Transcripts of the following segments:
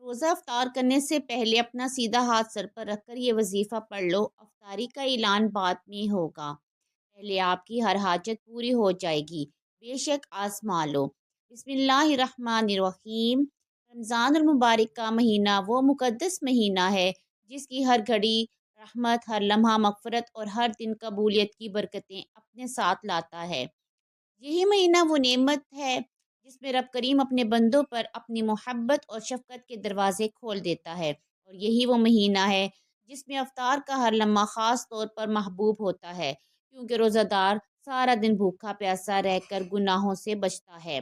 روزہ افطار کرنے سے پہلے اپنا سیدھا ہاتھ سر پر رکھ کر یہ وظیفہ پڑھ لو، افطاری کا اعلان بعد میں ہوگا، پہلے آپ کی ہر حاجت پوری ہو جائے گی، بے شک آزما لو۔ بسم اللہ الرحمن الرحیم۔ رمضان المبارک کا مہینہ وہ مقدس مہینہ ہے جس کی ہر گھڑی رحمت، ہر لمحہ مغفرت اور ہر دن قبولیت کی برکتیں اپنے ساتھ لاتا ہے۔ یہی مہینہ وہ نعمت ہے جس میں رب کریم اپنے بندوں پر اپنی محبت اور شفقت کے دروازے کھول دیتا ہے، اور یہی وہ مہینہ ہے جس میں افطار کا ہر لمحہ خاص طور پر محبوب ہوتا ہے، کیونکہ روزہ دار سارا دن بھوکا پیاسا رہ کر گناہوں سے بچتا ہے،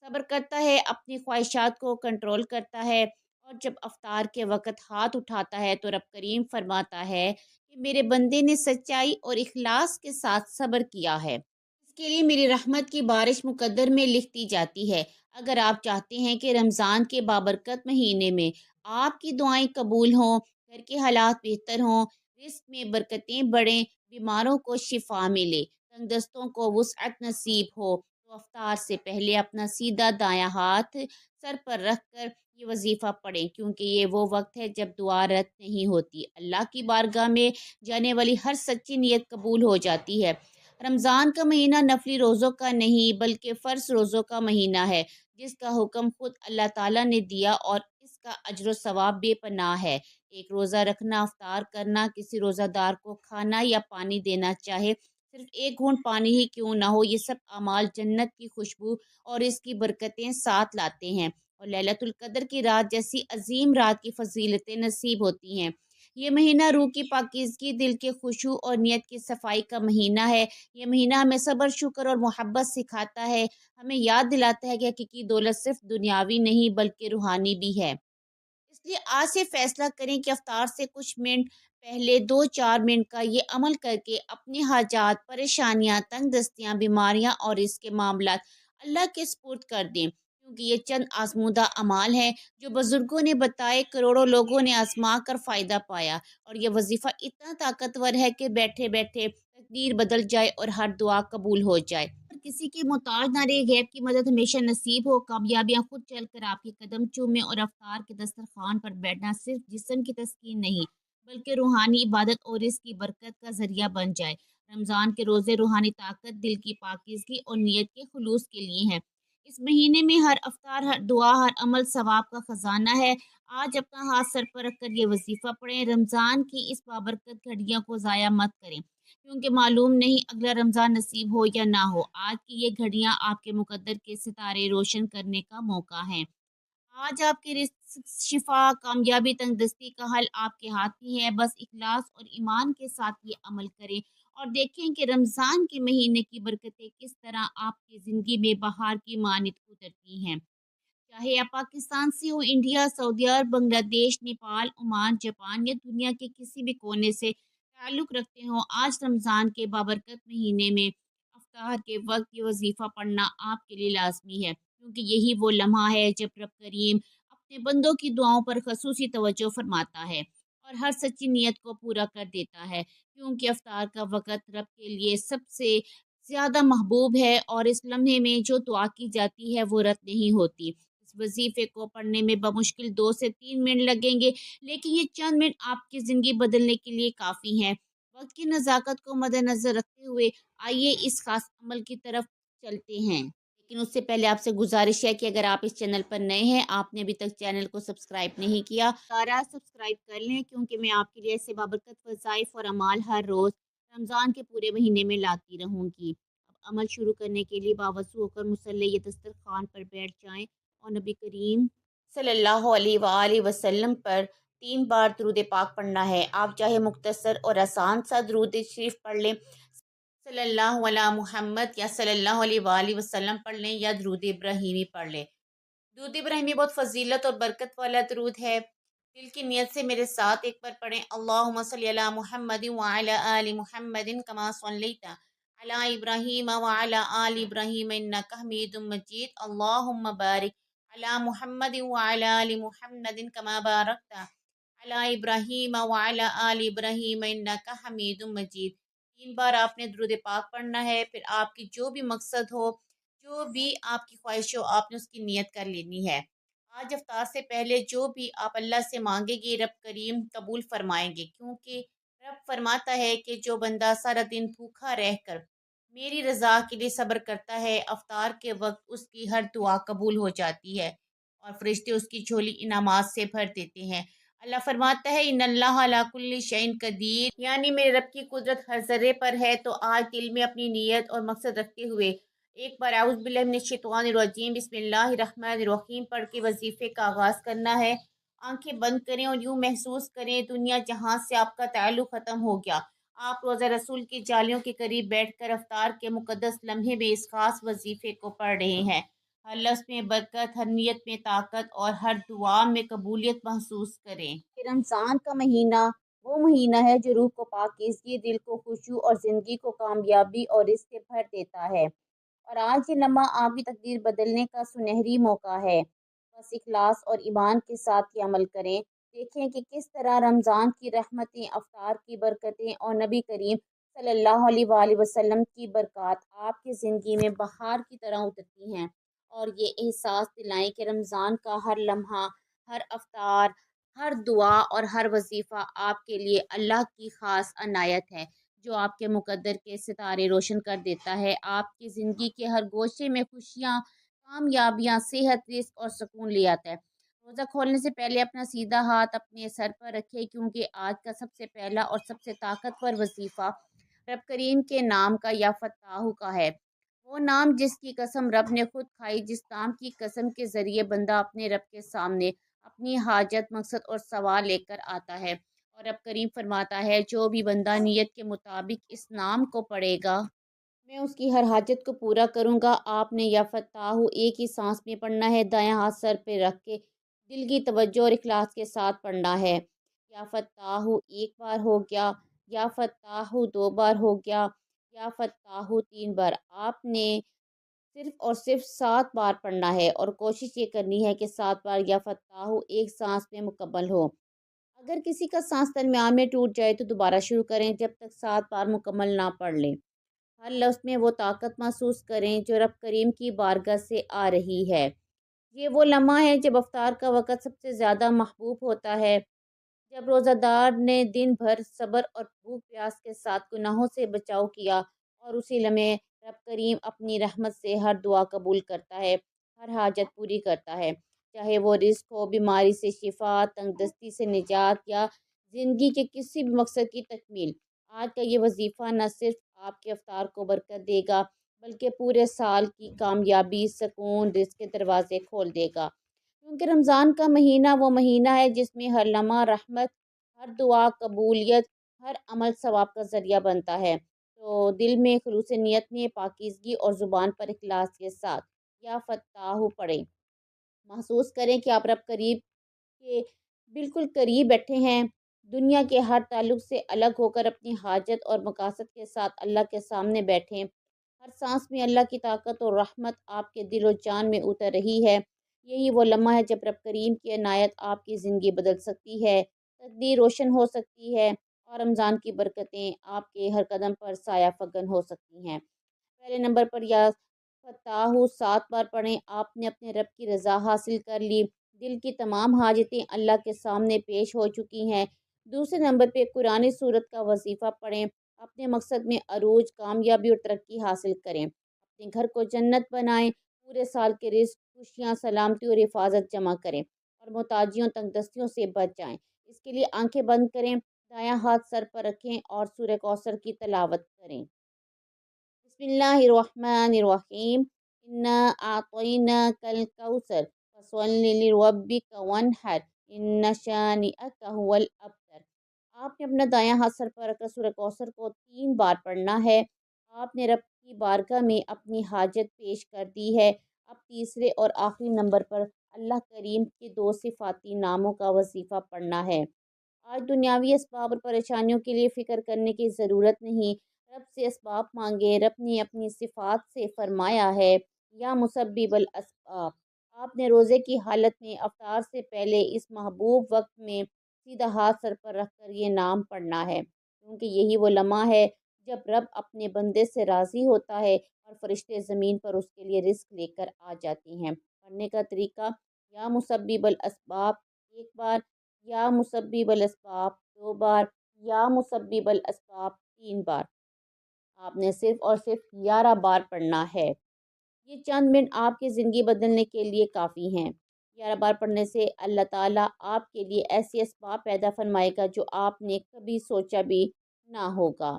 صبر کرتا ہے، اپنی خواہشات کو کنٹرول کرتا ہے، اور جب افطار کے وقت ہاتھ اٹھاتا ہے تو رب کریم فرماتا ہے کہ میرے بندے نے سچائی اور اخلاص کے ساتھ صبر کیا ہے، اس کے لیے میری رحمت کی بارش مقدر میں لکھ دی جاتی ہے۔ اگر آپ چاہتے ہیں کہ رمضان کے بابرکت مہینے میں آپ کی دعائیں قبول ہوں، گھر کے حالات بہتر ہوں، رزق میں برکتیں بڑھیں، بیماروں کو شفا ملے، تنگ دستوں کو وسعت نصیب ہو، تو افطار سے پہلے اپنا سیدھا دایاں ہاتھ سر پر رکھ کر یہ وظیفہ پڑھیں، کیونکہ یہ وہ وقت ہے جب دعا رد نہیں ہوتی، اللہ کی بارگاہ میں جانے والی ہر سچی نیت قبول ہو جاتی ہے۔ رمضان کا مہینہ نفلی روزوں کا نہیں بلکہ فرض روزوں کا مہینہ ہے، جس کا حکم خود اللہ تعالیٰ نے دیا، اور اس کا اجر و ثواب بے پناہ ہے۔ ایک روزہ رکھنا، افطار کرنا، کسی روزہ دار کو کھانا یا پانی دینا، چاہے صرف ایک گھونٹ پانی ہی کیوں نہ ہو، یہ سب اعمال جنت کی خوشبو اور اس کی برکتیں ساتھ لاتے ہیں، اور لیلۃ القدر کی رات جیسی عظیم رات کی فضیلتیں نصیب ہوتی ہیں۔ یہ مہینہ روح کی پاکیزگی، دل کے خشوع اور نیت کی صفائی کا مہینہ ہے۔ یہ مہینہ ہمیں صبر، شکر اور محبت سکھاتا ہے، ہمیں یاد دلاتا ہے کہ حقیقی دولت صرف دنیاوی نہیں بلکہ روحانی بھی ہے۔ اس لیے آج سے فیصلہ کریں کہ افطار سے کچھ منٹ پہلے 2-4 منٹ کا یہ عمل کر کے اپنی حاجات، پریشانیاں، تنگ دستیاں، بیماریاں اور اس کے معاملات اللہ کے سپرد کر دیں، کیونکہ یہ چند آزمودہ اعمال ہیں جو بزرگوں نے بتائے، کروڑوں لوگوں نے آزما کر فائدہ پایا، اور یہ وظیفہ اتنا طاقتور ہے کہ بیٹھے بیٹھے تقدیر بدل جائے اور ہر دعا قبول ہو جائے۔ اور کسی کی محتاج نہ رہے، غیب کی مدد ہمیشہ نصیب ہو، کامیابیاں خود چل کر آپ کے قدم چومیں، اور افطار کے دسترخوان پر بیٹھنا صرف جسم کی تسکین نہیں بلکہ روحانی عبادت اور اس کی برکت کا ذریعہ بن جائے۔ رمضان کے روزے روحانی طاقت، دل کی پاکیزگی اور نیت کے خلوص کے لیے ہیں۔ اس مہینے میں ہر افطار، ہر دعا، ہر عمل ثواب کا خزانہ ہے۔ آج اپنا ہاتھ سر پر رکھ کر یہ وظیفہ پڑھیں، رمضان کی اس بابرکت گھڑیوں کو ضائع مت کریں، کیونکہ معلوم نہیں اگلا رمضان نصیب ہو یا نہ ہو۔ آج کی یہ گھڑیاں آپ کے مقدر کے ستارے روشن کرنے کا موقع ہیں۔ آج آپ کے رزق، شفا، کامیابی، تنگ دستی کا حل آپ کے ہاتھ ہی ہے، بس اخلاص اور ایمان کے ساتھ یہ عمل کریں، اور دیکھیں کہ رمضان کے مہینے کی برکتیں کس طرح آپ کی زندگی میں بہار کی مانند اترتی ہیں۔ چاہے آپ پاکستان سے ہو، انڈیا، سعودی عرب، بنگلہ دیش، نیپال، عمان، جاپان یا دنیا کے کسی بھی کونے سے تعلق رکھتے ہوں، آج رمضان کے بابرکت مہینے میں افطار کے وقت یہ وظیفہ پڑھنا آپ کے لیے لازمی ہے، کیونکہ یہی وہ لمحہ ہے جب رب کریم اپنے بندوں کی دعاؤں پر خصوصی توجہ فرماتا ہے اور ہر سچی نیت کو پورا کر دیتا ہے، کیونکہ افطار کا وقت رب کے لیے سب سے زیادہ محبوب ہے، اور اس لمحے میں جو دعا کی جاتی ہے وہ رد نہیں ہوتی۔ اس وظیفے کو پڑھنے میں بمشکل 2 سے 3 منٹ لگیں گے، لیکن یہ چند منٹ آپ کی زندگی بدلنے کے لیے کافی ہیں۔ وقت کی نزاکت کو مد نظر رکھتے ہوئے آئیے اس خاص عمل کی طرف چلتے ہیں، لیکن اس سے پہلے آپ سے گزارش ہے کہ اگر آپ اس چینل پر نئے ہیں، آپ نے ابھی تک چینل کو سبسکرائب نہیں کیا، سبسکرائب کر لیں، کیونکہ میں آپ کے لیے ایسے بابرکت وظائف اور اعمال ہر روز رمضان کے پورے مہینے میں لاتی رہوں گی۔ اب عمل شروع کرنے کے لیے باوضو ہو کر مصلی یا دسترخوان پر بیٹھ جائیں، اور نبی کریم صلی اللہ علیہ وآلہ وسلم پر 3 بار درود پاک پڑھنا ہے۔ آپ چاہے مختصر اور آسان سا درود شریف پڑھ لیں، صلی اللہ علیہ محمد یا صلی اللہ علیہ وآلہ وسلم پڑھ لیں، یا درود ابراہیمی پڑھ لیں۔ درود ابراہیمی بہت فضیلت اور برکت والا درود ہے۔ دل کی نیت سے میرے ساتھ ایک بار پڑھیں، اللہم صلی علی محمد وعلی آل محمد کما صلیت علی ابراہیم وعلی آل ابراہیم انک حمید مجید، اللہم بارک علی محمد وعلی آل محمد کما بارکت علی ابراہیم وعلی آل ابراہیم انک حمید مجید۔ 3 بار آپ نے درود پاک پڑھنا ہے، پھر آپ کی جو بھی مقصد ہو، جو بھی آپ کی خواہش ہو، آپ نے اس کی نیت کر لینی ہے۔ آج افطار سے پہلے جو بھی آپ اللہ سے مانگیں گے رب کریم قبول فرمائیں گے، کیونکہ رب فرماتا ہے کہ جو بندہ سارا دن بھوکا رہ کر میری رضا کے لیے صبر کرتا ہے، افطار کے وقت اس کی ہر دعا قبول ہو جاتی ہے اور فرشتے اس کی جھولی انعامات سے بھر دیتے ہیں۔ اللہ فرماتا ہے ان اللہ علی کل شیء قدیر، یعنی میرے رب کی قدرت ہر ذرے پر ہے۔ تو آج دل میں اپنی نیت اور مقصد رکھتے ہوئے ایک بار اعوذ باللہ من الشیطان الرجیم بسم اللہ الرحمن الرحیم پڑھ کے وظیفے کا آغاز کرنا ہے۔ آنکھیں بند کریں اور یوں محسوس کریں دنیا جہاں سے آپ کا تعلق ختم ہو گیا، آپ روزہ رسول کی جالیوں کے قریب بیٹھ کر افطار کے مقدس لمحے میں اس خاص وظیفے کو پڑھ رہے ہیں۔ ہر لفظ میں برکت، ہر نیت میں طاقت اور ہر دعا میں قبولیت محسوس کریں۔ رمضان کا مہینہ وہ مہینہ ہے جو روح کو پاکیزگی، دل کو خشوع اور زندگی کو کامیابی اور رزق سے بھر دیتا ہے، اور آج یہ لمحہ آپ کی تقدیر بدلنے کا سنہری موقع ہے۔ بس اخلاص اور ایمان کے ساتھ یہ عمل کریں۔ دیکھیں کہ کس طرح رمضان کی رحمتیں، افطار کی برکتیں اور نبی کریم صلی اللہ علیہ وآلہ وسلم کی برکات آپ کی زندگی میں بہار کی طرح اترتی ہیں، اور یہ احساس دلائیں کہ رمضان کا ہر لمحہ، ہر افطار، ہر دعا اور ہر وظیفہ آپ کے لیے اللہ کی خاص عنایت ہے، جو آپ کے مقدر کے ستارے روشن کر دیتا ہے، آپ کی زندگی کے ہر گوشے میں خوشیاں، کامیابیاں، صحت، رزق اور سکون لے آتا ہے۔ روزہ کھولنے سے پہلے اپنا سیدھا ہاتھ اپنے سر پر رکھے، کیونکہ آج کا سب سے پہلا اور سب سے طاقتور وظیفہ رب کریم کے نام کا یا فتح کا ہے۔ وہ نام جس کی قسم رب نے خود کھائی، جس نام کی قسم کے ذریعے بندہ اپنے رب کے سامنے اپنی حاجت، مقصد اور سوال لے کر آتا ہے، اور رب کریم فرماتا ہے جو بھی بندہ نیت کے مطابق اس نام کو پڑھے گا میں اس کی ہر حاجت کو پورا کروں گا۔ آپ نے یا فتح ایک ہی سانس میں پڑھنا ہے، دایاں ہاتھ سر پہ رکھ کے دل کی توجہ اور اخلاص کے ساتھ پڑھنا ہے۔ یا فتح ایک بار ہو گیا، یا فتح دو بار ہو گیا، یا فتح تین بار۔ آپ نے صرف اور صرف 7 بار پڑھنا ہے، اور کوشش یہ کرنی ہے کہ 7 بار یا فتح ایک سانس میں مکمل ہو۔ اگر کسی کا سانس درمیان میں ٹوٹ جائے تو دوبارہ شروع کریں جب تک 7 بار مکمل نہ پڑھ لیں۔ ہر لفظ میں وہ طاقت محسوس کریں جو رب کریم کی بارگاہ سے آ رہی ہے۔ یہ وہ لمحہ ہے جب افطار کا وقت سب سے زیادہ محبوب ہوتا ہے، جب روزہ دار نے دن بھر صبر اور بھوک پیاس کے ساتھ گناہوں سے بچاؤ کیا، اور اسی لمحے رب کریم اپنی رحمت سے ہر دعا قبول کرتا ہے، ہر حاجت پوری کرتا ہے، چاہے وہ رزق ہو، بیماری سے شفا، تنگ دستی سے نجات، یا زندگی کے کسی بھی مقصد کی تکمیل۔ آج کا یہ وظیفہ نہ صرف آپ کے افطار کو برکت دے گا، بلکہ پورے سال کی کامیابی، سکون، رزق کے دروازے کھول دے گا، کیونکہ رمضان کا مہینہ وہ مہینہ ہے جس میں ہر لمحہ رحمت، ہر دعا قبولیت، ہر عمل ثواب کا ذریعہ بنتا ہے۔ تو دل میں خلوص نیت میں پاکیزگی اور زبان پر اخلاص کے ساتھ یا فتح پڑھیں۔ محسوس کریں کہ آپ رب قریب کے بالکل قریب بیٹھے ہیں، دنیا کے ہر تعلق سے الگ ہو کر اپنی حاجت اور مقاصد کے ساتھ اللہ کے سامنے بیٹھیں۔ ہر سانس میں اللہ کی طاقت اور رحمت آپ کے دل و جان میں اتر رہی ہے۔ یہی وہ لمحہ ہے جب رب کریم کی عنایت آپ کی زندگی بدل سکتی ہے، تقدیر روشن ہو سکتی ہے، اور رمضان کی برکتیں آپ کے ہر قدم پر سایہ فگن ہو سکتی ہیں۔ پہلے نمبر پر یا فتح 7 بار پڑھیں، آپ نے اپنے رب کی رضا حاصل کر لی، دل کی تمام حاجتیں اللہ کے سامنے پیش ہو چکی ہیں۔ دوسرے نمبر پہ قرآن سورت کا وظیفہ پڑھیں، اپنے مقصد میں عروج، کامیابی اور ترقی حاصل کریں، اپنے گھر کو جنت بنائیں، پورے سال کے رزق، خوشیاں، سلامتی اور حفاظت جمع کریں، اور محتاجیوں، تنگ دستیوں سے بچ جائیں۔ اس کے لیے آنکھیں بند کریں، دایاں ہاتھ سر پر رکھیں اور سورہ کوثر کی تلاوت کریں۔ بسم اللہ الرحمن الرحیم، انا اعطیناک الکوثر فصل لربک وانحر ان شانئک هو الابتر۔ آپ نے اپنا دایاں ہاتھ سر پر رکھ کر سورہ کوثر کو 3 بار پڑھنا ہے۔ آپ نے رب کی بارگاہ میں اپنی حاجت پیش کر دی ہے۔ اب تیسرے اور آخری نمبر پر اللہ کریم کے 2 صفاتی ناموں کا وظیفہ پڑھنا ہے۔ آج دنیاوی اسباب اور پریشانیوں کے لیے فکر کرنے کی ضرورت نہیں، رب سے اسباب مانگے۔ رب نے اپنی صفات سے فرمایا ہے یا مسبب الاسباب۔ آپ نے روزے کی حالت میں افطار سے پہلے اس محبوب وقت میں سیدھا ہاتھ سر پر رکھ کر یہ نام پڑھنا ہے، کیونکہ یہی وہ لمحہ ہے جب رب اپنے بندے سے راضی ہوتا ہے اور فرشتے زمین پر اس کے لیے رزق لے کر آ جاتے ہیں۔ پڑھنے کا طریقہ، یا مسبب الاسباب 1 بار، یا مسبب الاسباب 2 بار، یا مسبب الاسباب 3 بار۔ آپ نے صرف اور صرف 11 بار پڑھنا ہے۔ یہ چند منٹ آپ کی زندگی بدلنے کے لیے کافی ہیں۔ 11 بار پڑھنے سے اللہ تعالیٰ آپ کے لیے ایسے اسباب پیدا فرمائے گا جو آپ نے کبھی سوچا بھی نہ ہوگا۔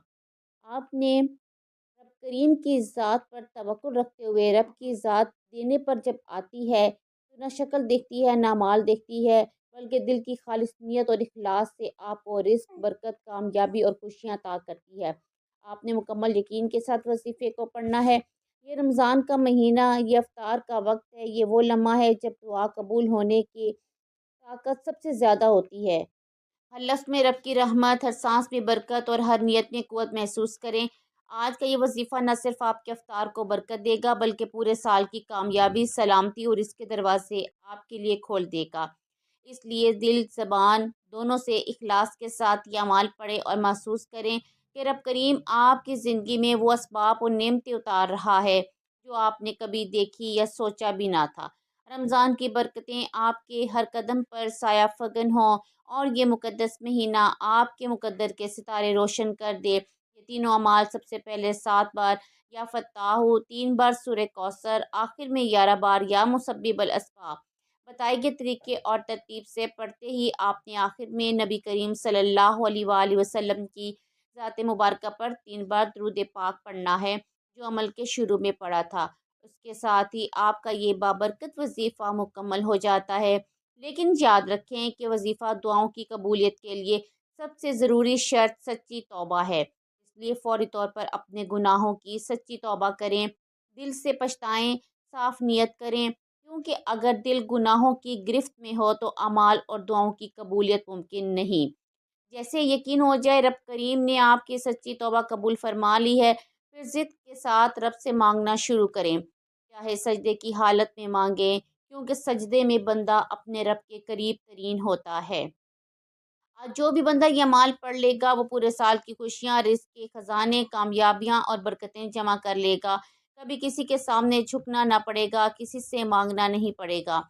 آپ نے رب کریم کی ذات پر توکل رکھتے ہوئے، رب کی ذات دینے پر جب آتی ہے تو نہ شکل دیکھتی ہے نہ مال دیکھتی ہے، بلکہ دل کی خالص نیت اور اخلاص سے آپ کو رزق، برکت، کامیابی اور خوشیاں عطا کرتی ہے۔ آپ نے مکمل یقین کے ساتھ وظیفے کو پڑھنا ہے۔ یہ رمضان کا مہینہ، یہ افطار کا وقت ہے، یہ وہ لمحہ ہے جب دعا قبول ہونے کی طاقت سب سے زیادہ ہوتی ہے۔ ہر لفظ میں رب کی رحمت، ہر سانس میں برکت اور ہر نیت میں قوت محسوس کریں۔ آج کا یہ وظیفہ نہ صرف آپ کے افطار کو برکت دے گا بلکہ پورے سال کی کامیابی، سلامتی اور اس کے دروازے آپ کے لیے کھول دے گا۔ اس لیے دل زبان دونوں سے اخلاص کے ساتھ یہ اعمال پڑھیں اور محسوس کریں کہ رب کریم آپ کی زندگی میں وہ اسباب اور نعمتیں اتار رہا ہے جو آپ نے کبھی دیکھی یا سوچا بھی نہ تھا۔ رمضان کی برکتیں آپ کے ہر قدم پر سایہ فگن ہوں اور یہ مقدس مہینہ آپ کے مقدر کے ستارے روشن کر دے۔ یہ تینوں اعمال سب سے پہلے 7 بار یا فتح 3 بار سورہ کوثر، آخر میں 11 بار یا مسبب الاسباب بتائے گئے طریقے اور ترتیب سے پڑھتے ہی آپ نے آخر میں نبی کریم صلی اللہ علیہ وآلہ وسلم کی ذات مبارکہ پر 3 بار درود پاک پڑھنا ہے جو عمل کے شروع میں پڑھا تھا۔ اس کے ساتھ ہی آپ کا یہ بابرکت وظیفہ مکمل ہو جاتا ہے۔ لیکن یاد رکھیں کہ وظیفہ دعاؤں کی قبولیت کے لیے سب سے ضروری شرط سچی توبہ ہے۔ اس لیے فوری طور پر اپنے گناہوں کی سچی توبہ کریں، دل سے پچھتائیں، صاف نیت کریں، کیونکہ اگر دل گناہوں کی گرفت میں ہو تو اعمال اور دعاؤں کی قبولیت ممکن نہیں۔ جیسے یقین ہو جائے رب کریم نے آپ کی سچی توبہ قبول فرما لی ہے، پھر ضد کے ساتھ رب سے مانگنا شروع کریں، چاہے سجدے کی حالت میں مانگیں، کیونکہ سجدے میں بندہ اپنے رب کے قریب ترین ہوتا ہے۔ آج جو بھی بندہ یہ اعمال پڑھ لے گا وہ پورے سال کی خوشیاں، رزق کے خزانے، کامیابیاں اور برکتیں جمع کر لے گا۔ کبھی کسی کے سامنے جھکنا نہ پڑے گا، کسی سے مانگنا نہیں پڑے گا۔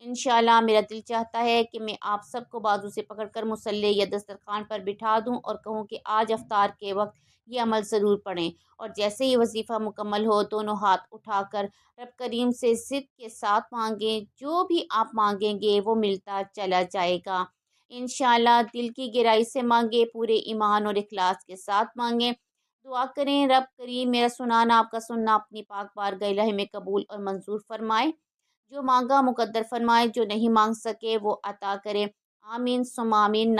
انشاءاللہ میرا دل چاہتا ہے کہ میں آپ سب کو بازو سے پکڑ کر مصلی یا دسترخوان پر بٹھا دوں اور کہوں کہ آج افطار کے وقت یہ عمل ضرور پڑھیں، اور جیسے ہی وظیفہ مکمل ہو دونوں ہاتھ اٹھا کر رب کریم سے ضد کے ساتھ مانگیں۔ جو بھی آپ مانگیں گے وہ ملتا چلا جائے گا۔ انشاءاللہ دل کی گہرائی سے مانگیں، پورے ایمان اور اخلاص کے ساتھ مانگیں۔ دعا کریں رب کریم میرا سنانا، آپ کا سننا اپنی پاک بارگاہ الہی میں قبول اور منظور فرمائے۔ جو مانگا مقدر فرمائے، جو نہیں مانگ سکے وہ عطا کرے۔ آمین ثم آمین۔